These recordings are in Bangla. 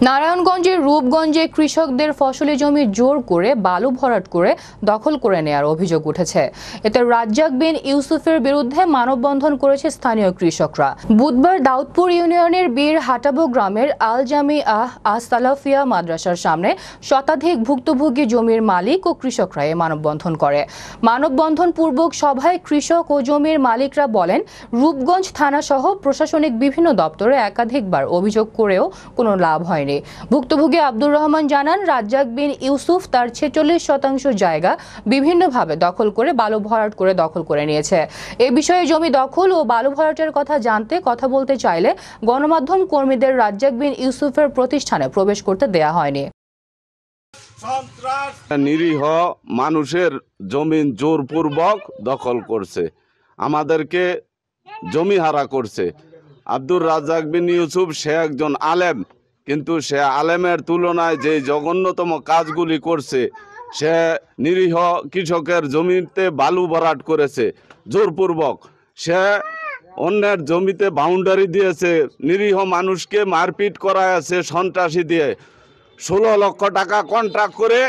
নারায়ণগঞ্জের রূপগঞ্জে কৃষকদের ফসলি জমি জোর করে বালু ভরাট করে দখল করে নেয়ার অভিযোগ উঠেছে। এতে রাজ্জাক বিন ইউসুফের বিরুদ্ধে মানববন্ধন করেছে স্থানীয় কৃষকরা। বুধবার দাউদপুর ইউনিয়নের বীর হাটাবো গ্রামের আল জামিআহ আস সালাফিয়া মাদ্রাসার সামনে শতাধিক ভুক্তভোগী জমির মালিক ও কৃষকরা এ মানববন্ধন করে। মানববন্ধন পূর্বক সভায় কৃষক ও জমির মালিকরা বলেন, রূপগঞ্জ থানা সহ প্রশাসনিক বিভিন্ন দপ্তরে একাধিকবার অভিযোগ করেও কোনো লাভ হয়নি। ভুক্তভোগী আব্দুর রহমান জানান, রাজ্জাক বিন ইউসুফ তার 46% জায়গা বিভিন্নভাবে দখল করে বালু ভরাট করে দখল করে নিয়েছে। এ বিষয়ে জমি দখল ও বালু ভরাটের কথা জানতে কথা বলতে চাইলে গণমাধ্যম কর্মীদের রাজ্জাক বিন ইউসুফের প্রতিষ্ঠানে প্রবেশ করতে দেয়া হয়নি। নিরীহ মানুষের জমি জোরপূর্বক দখল করছে, আমাদেরকে জমি হারা করছে। আব্দুর রাজ্জাক বিন ইউসুফ সে একজন আলেম, কিন্তু সে আলেমের তুলনায় যে জঘন্যতম কাজগুলি করছে, সে নিরীহ কৃষকের জমিতে বালু ভরাট করেছে জোরপূর্বক। সে অন্যের জমিতে বাউন্ডারি দিয়েছে, নিরীহ মানুষকে মারপিট করাছে সন্ত্রাসী দিয়ে। 16 লক্ষ টাকা কন্ট্রাক্ট করে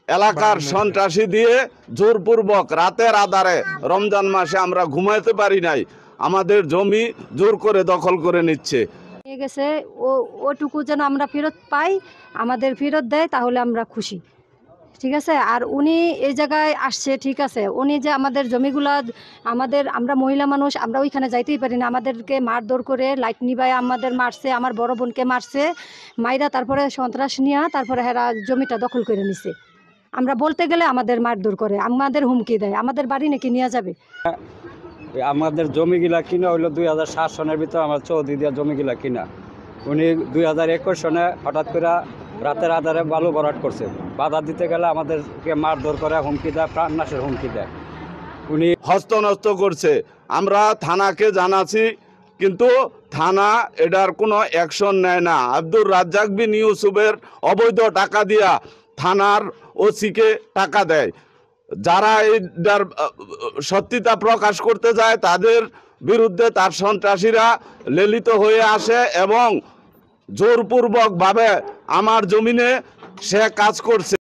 এলাকার সন্ত্রাসী দিয়ে জোরপূর্বক রাতের আধারে রমজান মাসে আমরা ঘুমাইতে পারি নাই, আমাদের জমি জোর করে দখল করে নিচ্ছে। নিয়ে গেছে ওটুকু যেন আমরা ফেরত পাই, আমাদের ফেরত দেয় তাহলে আমরা খুশি, ঠিক আছে। আর উনি এই জায়গায় আসছে, ঠিক আছে, উনি যে আমাদের জমিগুলা আমরা মহিলা মানুষ, আমরা ওইখানে যাইতেই পারি না, আমাদেরকে মারধর করে লাইট নিবায় আমাদের মারছে, আমার বড় বোনকে মারছে মাইরা, তারপরে সন্ত্রাস নিয়ে তারপরে হেরা জমিটা দখল করে নিছে। আমরা বলতে গেলে আমাদের মারধর করে, আমাদের হুমকি দেয়, আমাদের বাড়ি নাকি নিয়ে যাবে। আমাদের জমিগুলা কিনা হইলো 2007 সনের ভিতরে আমার চৌধুরী দিয়া জমিগুলা কিনা। উনি 2021 সনে হঠাৎ করে রাতের আধারে বালু ভরাট করছে, বাধা দিতে গেলে আমাদেরকে মারধর করে, হুমকি দেয়, প্রাণনাশের হুমকি দেয়। উনি হস্তনস্ত করছে। আমরা থানাকে জানাছি, কিন্তু থানা এটার কোনো অ্যাকশন নেয় না। আব্দুর রাজ্জাক বিন ইউসুফের অবৈধ টাকা দিয়া থানার ওসিকে টাকা দেয়। যারা এটার সত্যতা প্রকাশ করতে যায় তাদের বিরুদ্ধে তার সন্ত্রাসীরা লেলিত হয়ে আসে এবং জোরপূর্বকভাবে আমার জমিনে সে কাজ করছে।